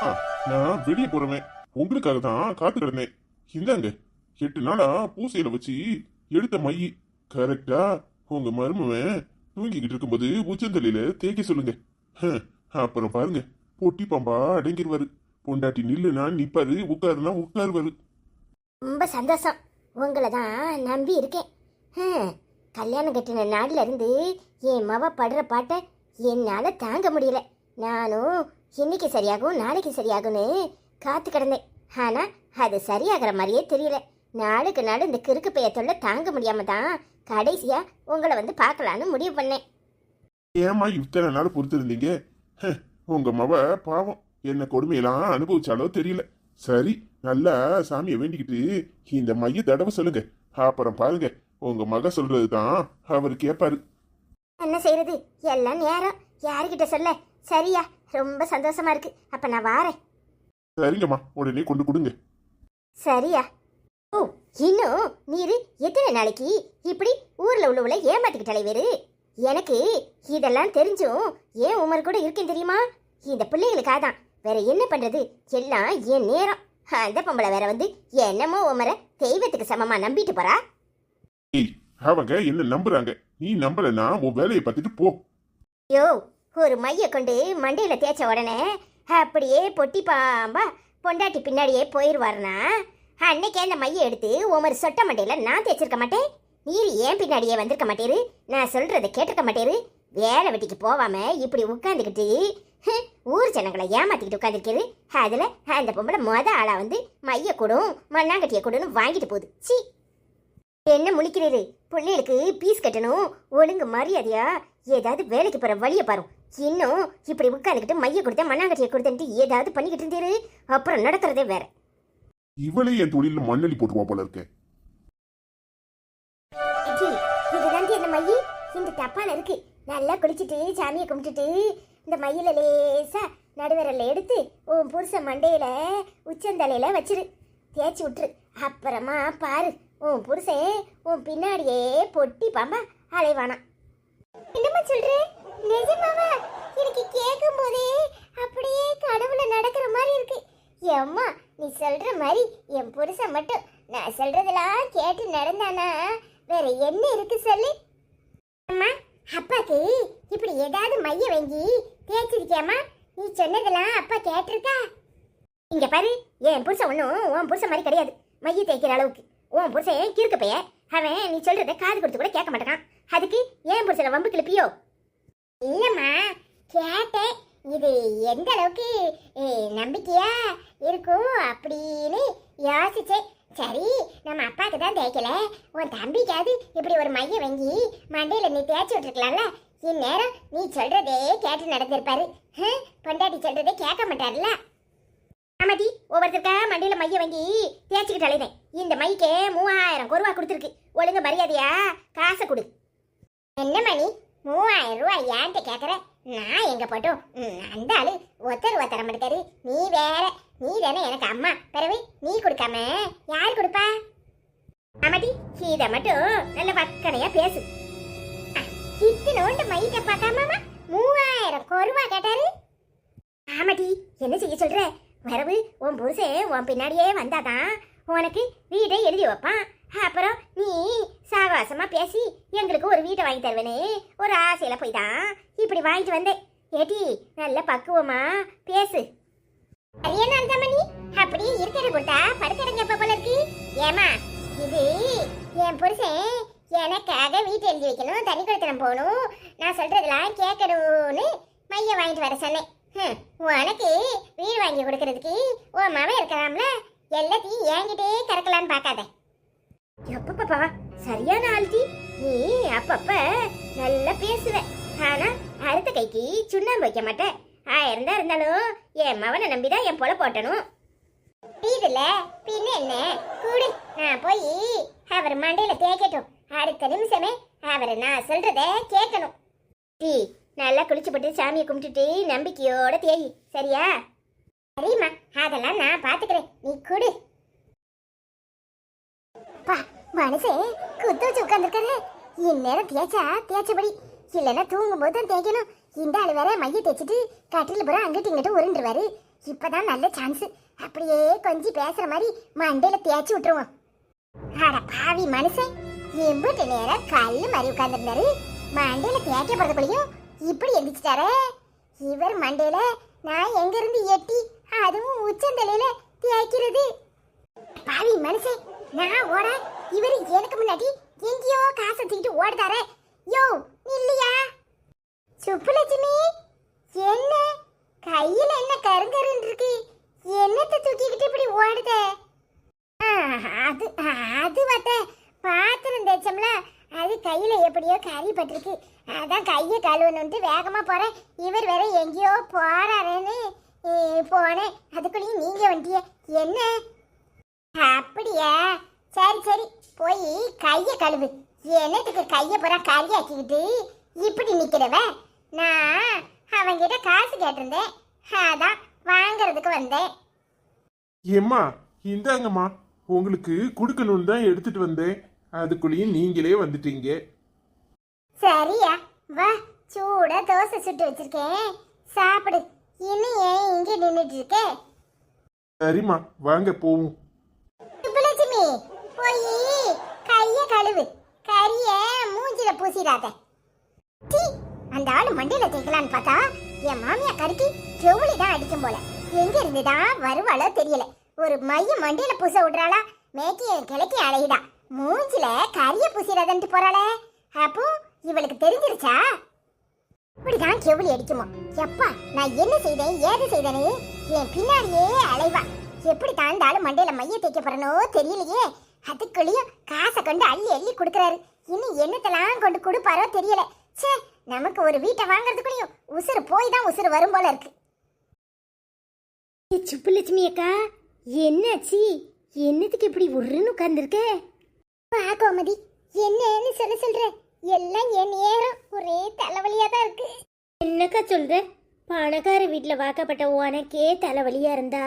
ஆ, நான் வெளியே போறவன் உங்களுக்காக தான் காத்து கிடந்தேன். இந்தாங்க 8 நாளா பூசையில வச்சு எடுத்த மை. கரெக்டா உங்க மருமவன் தூங்கிக்கிட்டு இருக்கும்போது உச்சந்தலையில தேய்க்க சொல்லுங்க. ஹம், அப்புறம் பாருங்க பொட்டி பாம்பா அடங்கிடுவாரு. பொண்டாட்டி நில்லுனா நிப்பாரு, உட்காருனா உட்காருவாரு. ரொம்ப சந்தோஷம். உங்களை தான் நம்பி இருக்கேன். கல்யாணம் கட்டின நாள்ல இருந்து என் மவ படுற பாட்டை என்னால் தாங்க முடியல. நானும் இன்னைக்கு சரியாகும் நாளைக்கு சரியாகும்னு காத்து கிடந்தேன். ஆனால் அது சரியாகிற மாதிரியே தெரியல. நாளுக்கு நாள் இந்த கிறுக்கு பைய தொல்லை தாங்க முடியாம தான் கடைசியா உங்களை வந்து பார்க்கலான்னு முடிவு பண்ணேன். ஏமா இத்தனை நாள் பொறுத்திருந்தீங்க? உங்க மவ பாவம் என்ன கொடுமையெல்லாம் அனுபவிச்சாலோ தெரியல. சரி, நல்லா சாமியை வேண்டிக்கிட்டு இந்த மைய தடவை சொல்லுங்க. அப்புறம் பாருங்க உங்க மக சொல்றது தான் அவர் கேட்பாரு. என்ன செய்யறது, எல்லாம் நேரம். யாருக்கிட்ட சொல்ல? சரியா, ரொம்ப சந்தோஷமா இருக்கு. அப்ப நான் வாரேன். சரிங்கம்மா, உடனே கொண்டு கொடுங்க. சரியா. ஓ, இன்னும் நீரு எத்தனை நாளைக்கு இப்படி ஊர்ல உள்ளவளை ஏமாத்திக்கிட்டாலே வேறு? எனக்கு இதெல்லாம் தெரிஞ்சும் ஏன் உமர் கூட இருக்கேன் தெரியுமா? இந்த பிள்ளைகளுக்காக தான். வேற என்ன பண்றது, எல்லாம் என் நேரம். அந்த பொம்பளை வேற வந்து என்னமோ உமரை தெய்வத்துக்கு சமமா நம்பிட்டு போறா. ஏய், அவங்க என்ன நம்புறாங்க, நீ நம்பலன்னா உன் வேலையை பார்த்துட்டு போ. யோ, ஒரு மைய கொண்டு மண்டையில தேய்ச்ச உடனே அப்படியே பொட்டி பாம்பா பொண்டாட்டி பின்னாடியே போயிடுவாருனா அன்னைக்கே அந்த மைய எடுத்து உமர் சொட்ட மண்டையில நான் தேய்ச்சிருக்க மாட்டேன். நீர் ஏன் பின்னாடியே வந்திருக்க மாட்டேரு, நான் சொல்றதை கேட்டிருக்க மாட்டேரு. வேலை வெட்டிக்கு போவாம இப்படி உட்காந்துக்கிட்டு ஊர் ஜனங்களை ஏமாத்திக்கிட்டு உட்காந்துருக்கிறது. அதுல அந்த பொம்பளை ஆளா வந்து மைய கூடும் மண்ணாங்கட்டிய கூடன்னு வாங்கிட்டு போகுது. சி, என்ன முழிக்கிறீரு? பிள்ளைகளுக்கு பீஸ் கட்டணும், ஒழுங்கு மரியாதையா ஏதாவது வேலைக்கு போற வழியை பாரு. இன்னும் இப்படி உட்காந்துக்கிட்டு மைய கொடுத்த மண்ணாங்கட்டிய கொடுத்தன்ட்டு ஏதாவது பண்ணிக்கிட்டு இருந்தீரு, அப்புறம் நடக்கிறதே வேற. இவளே என் தொழில மண்ணலி போட்டுவா போல இருக்க. இதுதான் இந்த மைய இந்த டப்பால இருக்கு. நல்லா குளிச்சுட்டு சாமியை கும்பிட்டுட்டு இந்த மையில லேசா நடுவரல எடுத்து உன் புருஷ மண்டையில உச்சந்தலையில வச்சிரு, தேய்ச்சி விட்டுரு. அப்புறமா பாரு, உன் புருஷன் உன் பின்னாடியே பொட்டி பாம்பா அலைவானா. என்னம்மா சொல்ற? நிஜமாவா? எனக்கு கேட்கும் போதே அப்படியே கடவுள நடக்கிற மாதிரி இருக்கு. ஏம்மா, நீ சொல்ற மாதிரி என் புருஷன் மட்டும் நான் சொல்றதெல்லாம் கேட்டு நடந்தானா வேற என்ன இருக்கு சொல்லு. அம்மா, அப்பாக்கு இப்படி ஏதாவது மைய வாங்கி தேய்ச்சிருக்கியாமா? நீ சொன்னதெல்லாம் அப்பா கேட்டிருக்கா? இங்க பாரு, என் புருஷன் ஒன்றும் உன் புருஷன் மாதிரி கிடையாது மைய தேய்க்கிற அளவுக்கு. உன் புருஷன் கிறுக்க பைய, அவன் நீ சொல்றத காது கொடுத்து கூட கேட்க மாட்டான். அதுக்கு ஏன் புருஷனை வம்பு கிளப்பியோ? இல்லம்மா, கேட்டேன். இது எந்த அளவுக்கு நம்பிக்கையா இருக்கும் அப்படின்னு யோசிச்சேன். சரி, நம்ம அப்பாவுக்கு தான் தேய்க்கல, உன் தம்பிக்காவது இப்படி ஒரு மைய வாங்கி மண்டையில நீ தேய்ச்சி விட்டுருக்கலாம்ல. இந்நேரம் நீ சொல்றதே கேட்டு நடந்திருப்பாரு. பொண்டாட்டி சொல்றதே கேட்க மாட்டாருல்ல. ஆமாடி, ஒவ்வொருத்தருக்கா மண்டையில மைய வாங்கி தேய்ச்சிக்கிட்டு அழைதேன். இந்த மைக்கே 3000 ரூபா கொடுத்துருக்கு. ஒழுங்கு மரியாதையா காசை கொடு. என்ன மணி, 3000 ரூபாய் ஏன்ட்ட கேட்குற? நான் எங்க போட்டோம் அந்த ஆளு ஒருத்தர் தர மாட்டாரு. நீ வேற, நீ தானே எனக்கு அம்மா. பிறகு நீ கொடுக்காம யாரு கொடுப்பா? ஆமாடி, இதை மட்டும் நல்ல பக்கனையா பேசு. இத்தனோண்டு மைக்க பார்க்காம 3000 ரூபா கேட்டாரு. ஆமாடி, என்ன செய்ய சொல்ற? வரவு உன் புருஷன் உன் பின்னாடியே வந்தாதான் உனக்கு வீட்டை எழுதி வைப்பான். அப்புறம் நீ சாவாசமா பேசி எங்களுக்கு ஒரு வீட்டை வாங்கி தருவேனே ஒரு ஆசையில போய் தான் இப்படி வாங்கிட்டு வந்தேன். ஏடி, நல்ல பக்குவமா பேசு. நீ அப்படியே இருக்கிறது கொடுத்தா படுக்கிறங்க போல இருக்கு. ஏமா, இது என் புருஷன் எனக்காக வீட்டை எழுதி வைக்கணும், தனி கொடுத்தனம் போகணும், நான் சொல்றதெல்லாம் கேட்கணும்னு மைய வாங்கிட்டு வர சொன்னேன். உனக்கு வீடு வாங்கி கொடுக்கறதுக்கு உன் மவன் இருக்கலாம்ல, எல்லாத்தையும் என்கிட்டே கறக்கலான்னு பார்க்காத. எப்பப்பா சரியான ஆள்டி நீ. அப்பப்ப நல்லா பேசுவ, ஆனா அடுத்த கைக்கு சுண்ணாம்பு வைக்க மாட்டேன். 1000 தான் இருந்தாலும் என் மவனை நம்பிதான் என் பொல போட்டணும். இதுல பின்ன என்ன கூடு, நான் போய் அவர் மண்டையில தேய்க்கட்டும். அடுத்த நிமிஷமே அவர் நான் சொல்றத கேட்கணும். டீ, நல்லா குளிச்சு போட்டு சாமியை கும்பிட்டுட்டு நம்பிக்கையோட தேய், சரியா? சரிம்மா, அதெல்லாம் நான் பாத்துக்கிறேன், நீ கொடு. மனசே குத்து வச்சு உட்காந்துருக்காரு. இந்நேரம் தேய்ச்சா தேய்ச்சபடி, இல்லைன்னா தூங்கும் போது தான் தேய்க்கணும். இந்த ஆள் வேற மைய தேய்ச்சிட்டு கட்டில புறம் அங்கிட்டு இங்கிட்ட உருண்டுருவாரு. இப்பதான் நல்ல சான்ஸ். அப்படியே கொஞ்சி பேசுற மாதிரி மண்டையில தேய்ச்சி விட்டுருவோம். அட பாவி மனுஷன், எம்பிட்டு நேரம் கல்லு மாதிரி உட்கார்ந்துருந்தாரு, மண்டையில தேய்க்க போறதுக்குள்ளயும் இப்படி எந்திரிச்சிட்டாரே. இவர் மண்டையில நான் எங்க இருந்து எட்டி அதுவும் உச்சந்தலையில தேய்க்கிறது. பாவி மனுஷன், நான் ஓட இவர் எனக்கு முன்னாடி எங்கேயோ காசை தூக்கிட்டு ஓடுதாரே. யோ இல்லையா சுப்புலட்சுமி, என்ன கையில என்ன கருங்கருன்னு இருக்கு, என்னத்தை தூக்கிக்கிட்டு இப்படி ஓடுத? அது அது பாத்திரம் தேய்ச்சோம்ல, அது கையில எப்படியோ கறி பட்டிருக்கு, அதான் கையை கழுவணுன்ட்டு வேகமா போறேன். இவர் வேற எங்கேயோ போறாருன்னு போனேன், அதுக்குள்ளேயும் நீங்க வந்துட்டிய. என்ன அப்படியா? சரி சரி, போய் கையை கழுவு. என்னத்துக்கு கையை பூரா கறியாக்கிக்கிட்டு இப்படி நிக்கிறவ? நான் அவங்கிட்ட காசு கேட்டிருந்தேன், அதான் வாங்கறதுக்கு வந்தேன். ஏம்மா இந்தாங்கம்மா, உங்களுக்கு கொடுக்கணும்னு தான் எடுத்துட்டு வந்தேன், அதுக்குள்ளேயும் நீங்களே வந்துட்டீங்க. சரியா, வா சூட தோசை சுட்டு வச்சிருக்கேன், சாப்பிடு. இன்னும் ஏன் இங்கே நின்றுட்டு இருக்க? சரிம்மா வாங்க போவோம். சுப்புலட்சுமி, போய் கைய கழுவு, கறிய மூஞ்சில பூசிடாத. சீ, அந்த ஆளு மண்டையில தேய்க்கலான்னு பார்த்தா என் மாமியா கறிக்கு ஜவுளி தான் அடிக்கும் போல. எங்க இருந்துதான் வருவாளோ தெரியல. ஒரு மைய மண்டையில பூச விடுறாளா, மேக்கிய கிழக்கி அலையிடா, மூஞ்சில கறிய பூசிடாதன்ட்டு போறாளே. அப்போ இவளுக்கு தெரிஞ்சிருச்சா? இப்படிதான் செவுளி அடிக்குமோ? எப்பா நான் என்ன செய்தேன் ஏது செய்தேன்னு என் பின்னாடியே அலைவா. எப்படி தாண்டாலும் மண்டையில மைய தேய்க்க போறனோ தெரியலையே. அதுக்குள்ளேயும் காசை கொண்டு அள்ளி அள்ளி கொடுக்கறாரு. இன்னும் என்னத்தெல்லாம் கொண்டு கொடுப்பாரோ தெரியல. சே, நமக்கு ஒரு வீட்டை வாங்குறதுக்குள்ளேயும் உசுறு போய் தான் உசுறு வரும் போல இருக்கு. சுப்புலட்சுமி அக்கா, என்னாச்சு? என்னத்துக்கு இப்படி உருன்னு உட்கார்ந்துருக்க? கோமதி, என்னன்னு சொல்ற? எல்லாம் என் நேரம் ஒரே தலைவலியா தான் இருக்கு. என்னக்கா சொல்ற? பணக்கார வீட்டில் வாக்கப்பட்ட உனக்கே தலைவலியா இருந்தா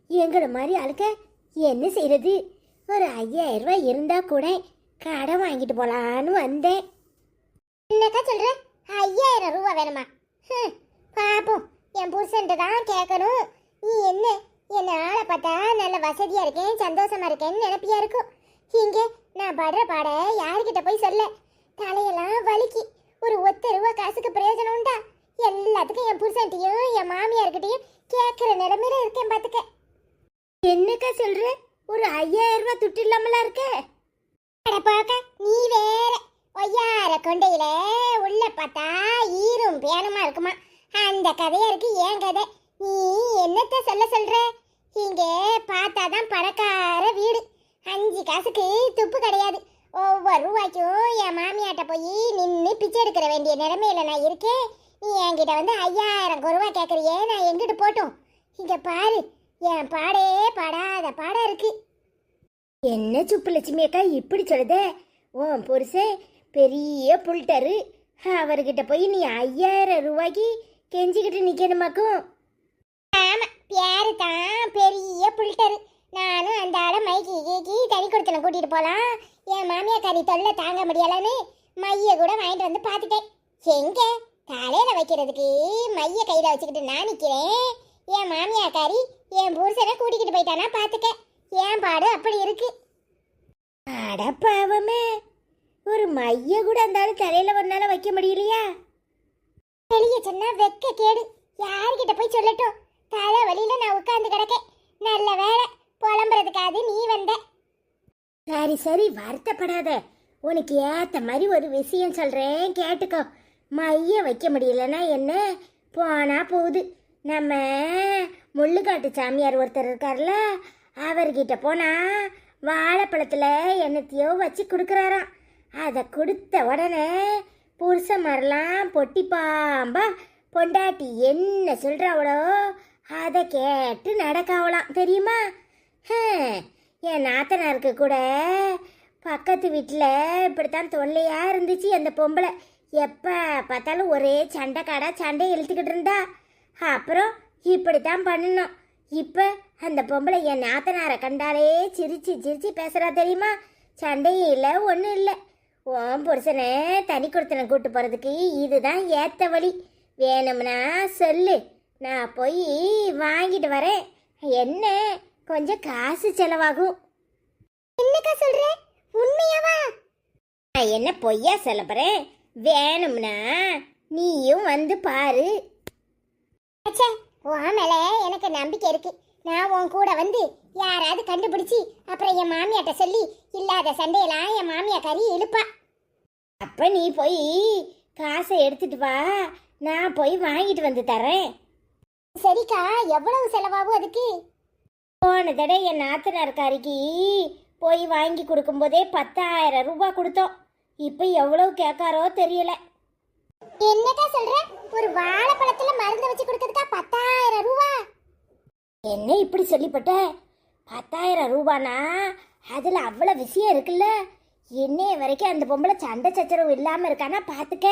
எங்களை மாதிரி ஆளுக்க என்ன செய்யறது? ஒரு 5000 ரூபாய் இருந்தா கூட கடன் வாங்கிட்டு போலான்னு வந்தேன். என்னக்கா சொல்ற? 5000 ரூபா வேணுமா? பாப்போம், என் புருஷன்ட்டு தான் கேட்கணும். நீ என்ன ஆளை பார்த்தா நல்ல வசதியா இருக்கேன் சந்தோஷமா இருக்கேன்னு நினைப்பியா இருக்கும். இங்க நான் படுற பாட யாருக்கிட்ட போய் சொல்ல? தலையெல்லாம் வலிக்கு. ஒரு 1 ரூபா காசுக்கு பிரயோஜனம் உண்டா? எல்லாத்துக்கும் என் புருஷன்ட்டையும் என் மாமியார்கிட்டையும் கேட்கிற நிலைமையில இருக்கேன் பாத்துக்க. என்னக்கா சொல்ற? ஒரு 5000 ரூபாய் துட்டு இல்லாமலாம் இருக்க? அடப்பாக்க, நீ வேற ஒய்யார கொண்டையில உள்ள பார்த்தா ஈரும் பேனுமா இருக்குமா, அந்த கதையா இருக்கு என் கதை. நீ என்னத்த சொல்ற? இங்க பார்த்தாதான் பணக்கார வீடு, 5 காசுக்கு துப்பு கிடையாது. ஒவ்வொரு ரூபாய்க்கும் என் மாமியாட்ட போய் நின்று பிச்சை எடுக்கிற வேண்டிய நிலைமையில நான் இருக்கேன். நீ என்கிட்ட வந்து 5000 ரூபாய் கேட்குறியே, நான் எங்கிட்டு போட்டோம்? இங்க பாரு, என் பாடே பாடாத பாடா இருக்கு. என்ன சுப்புலட்சுமி அக்கா இப்படி சொல்லுதே? உன் புருஷன் பெரிய புல்டரு, அவர்கிட்ட போய் நீ 5000 ரூபாய்க்கு கெஞ்சிக்கிட்டு நிக்கணுமாக்கும்? ஆமா, பேரு தான் பெரிய புல்டரு. நானும் அந்த ஆளை மைக்கி கீக்கி தனி கொடுத்தன கூட்டிட்டு போலாம், என் மாமியா கறி தொல்லை தாங்க முடியலன்னு மைய கூட வாங்கிட்டு வந்து பார்த்துட்டேன். எங்க தலையில வைக்கிறதுக்கு மைய கையில வச்சுக்கிட்டு நான் நிக்கிறேன், என் மாமியா கறி என் புருஷனை கூட்டிக்கிட்டு போயிட்டானா பார்த்துக்க. என் பாடு அப்படி இருக்கு. அடப்பாவமே, ஒரு மைய கூட அந்த ஆளு தலையில ஒரு நாள் வைக்க முடியலையா? வெளியே சொன்னா வெக்க கேடு, யார்கிட்ட போய் சொல்லட்டும்? தலை வழியில நான் உட்கார்ந்து கிடக்கேன். நல்ல வேலை புலம்புறதுக்காது நீ வந்த. சரி சரி, வருத்தப்படாத. உனக்கு ஏத்த மாதிரி ஒரு விஷயம் சொல்றேன், கேட்டுக்கோ. மைய வைக்க முடியலன்னா என்ன, போனா போகுது. நம்ம முள்ளுக்காட்டு சாமியார் ஒருத்தர் இருக்கார்ல, அவர்கிட்ட போனா வாழைப்பழத்துல என்னத்தையோ வச்சு கொடுக்குறாராம். அதை கொடுத்த உடனே புருஷ மாதிரிலாம் பொட்டி பாம்பா பொண்டாட்டி என்ன சொல்றாவளோ அதை கேட்டு நடக்காவலாம், தெரியுமா? என் நாத்தனாருக்கு கூட பக்கத்து வீட்டில் இப்படித்தான் தொல்லையாக இருந்துச்சு. அந்த பொம்பளை எப்போ பார்த்தாலும் ஒரே சண்டையை இழுத்துக்கிட்டு இருந்தா. அப்புறம் இப்படித்தான் பண்ணணும். இப்போ அந்த பொம்பளை என் நாத்தனாரை கண்டாலே சிரிச்சு சிரிச்சு பேசுகிறா, தெரியுமா? சண்டையும் இல்லை ஒன்றும் இல்லை. ஓம் புருஷனை தனி கொடுத்தனை கூட்டு போகிறதுக்கு இதுதான் ஏற்ற வழி. வேணும்னா சொல்லு, நான் போய் வாங்கிட்டு வரேன். என்ன கொஞ்சம் காசு செலவாகும். என்னக்கா சொல்ற? உண்மையாவா? நான் என்ன பொய்யா சொல்ல போறேன்? வேணும்னா நீயும் வந்து பாரு. அச்சே, உன் மேல எனக்கு நம்பிக்கை இருக்கு. நான் உன் கூட வந்து யாராவது கண்டுபிடிச்சி அப்புறம் என் மாமியாட்ட சொல்லி இல்லாத சண்டையெல்லாம் என் மாமியாக்காரி இழுப்பா. அப்ப நீ போய் காசை எடுத்துட்டு வா, நான் போய் வாங்கிட்டு வந்து தரேன். சரிக்கா, எவ்வளவு செலவாகும் அதுக்கு? போன தடவை என் நாத்தனார்காரிக்கு போய் வாங்கி கொடுக்கும்போதே 10,000 ரூபாய் கொடுத்தோம். இப்போ எவ்வளவு கேட்காரோ தெரியல. என்னக்கா சொல்ற? ஒரு வாழைப்பழத்துல மருந்து வச்சு கொடுக்கறதுக்கா 10,000 ரூபா? என்ன இப்படி சொல்லிப்பட்ட? 10,000 ரூபானா அதில் அவ்வளோ விஷயம் இருக்குல்ல. இன்னைய வரைக்கும் அந்த பொம்பளை சண்டை சச்சரவு இல்லாமல் இருக்கானா பார்த்துக்க.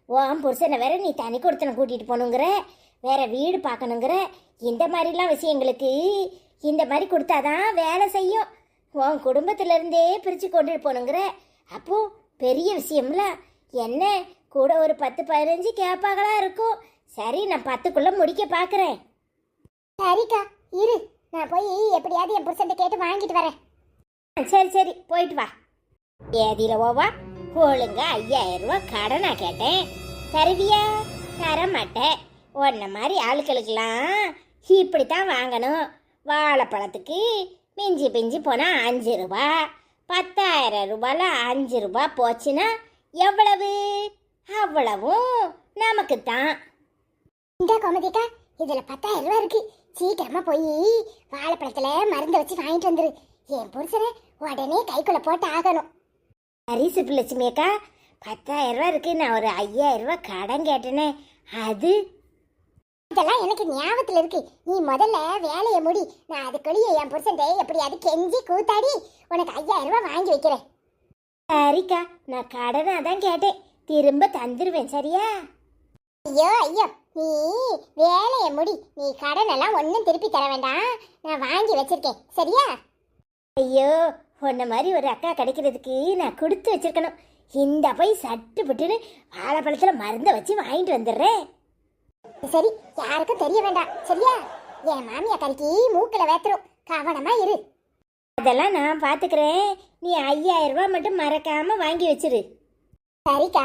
உன் புருஷனை வேற நீ தனி கொடுத்தனை கூட்டிகிட்டு போகணுங்கிற, வேற வீடு பார்க்கணுங்கிற, இந்த மாதிரிலாம் விஷயங்களுக்கு இந்த மாதிரி கொடுத்தாதான் வேலை செய்யும். உன் குடும்பத்திலேருந்தே பிரித்து கொண்டுட்டு போகணுங்கிற, அப்போ பெரிய விஷயம்ல. என்ன கூட ஒரு 10-15 கேட்பாங்களா இருக்கும். சரி, நான் 10க்குள்ளே முடிக்க பார்க்குறேன். சரிக்கா, இரு, நான் போய் எப்படியாவது என் புருஷன்ட்ட கேட்டு வாங்கிட்டு வரேன். சரி சரி, போயிட்டு வா. ஏதில ஓவா ஒழுங்கா 5,000 ரூபாய் கடனா கேட்டேன், தருவியா? தர மாட்டேன். உன்ன மாதிரி ஆளுக்களுக்கெல்லாம் இப்படித்தான் வாங்கணும். வாழைப்பழத்துக்கு மிஞ்சி பிஞ்சி போனால் 5 ரூபா. 10,000 ரூபாயில் 5 ரூபா போச்சுன்னா எவ்வளவு? அவ்வளவும் நமக்கு தான். இந்த கோமதிக்கா, இதுல 10,000 ரூபா இருக்கு. சீக்கிரமா போய் வாழைப்பழத்துல மருந்து வச்சு வாங்கிட்டு வந்துரு. என் புருஷனை உடனே கைக்குள்ள போட்டு ஆகணும். சரி சுப்புலட்சுமி அக்கா, 10,000 ரூபா இருக்கு. நான் ஒரு 5,000 ரூபா கடன் கேட்டேனே, அது இதெல்லாம் எனக்கு ஞாபகத்துல இருக்கு. நீ முதல்ல வேலையை முடி. நான் அதுக்குள்ளேயே என் புருஷன் எப்படியாவது கெஞ்சி கூத்தாடி உனக்கு 5,000 ரூபாய் வாங்கி வைக்கிறேன். சரிக்கா, நான் கடனாக தான் கேட்டேன், திரும்ப தந்துடுவேன். சரியா? ஐயோ ஐயோ, நீ வேலையை முடி. நீ கடன் எல்லாம் ஒன்றும் திருப்பி தர வேண்டாம். நான் வாங்கி வச்சிருக்கேன். சரியா? ஐயோ, உன்ன மாதிரி ஒரு அக்கா கிடைக்கிறதுக்கு நான் கொடுத்து வச்சிருக்கணும். இந்த போய் சட்டு புட்டுன்னு வாழைப்பழத்தில் மருந்தை வச்சு வாங்கிட்டு வந்துடுறேன். சரி, யாருக்கும் தெரிய வேண்டாம். சரியா? என் மாமியா கறிக்கு மூக்கில் வேத்துரும். கவனமா இரு. அதெல்லாம் நான் பார்த்துக்கிறேன். நீ 5,000 ரூபா மட்டும் மறக்காம வாங்கி வச்சிரு. சரிக்கா.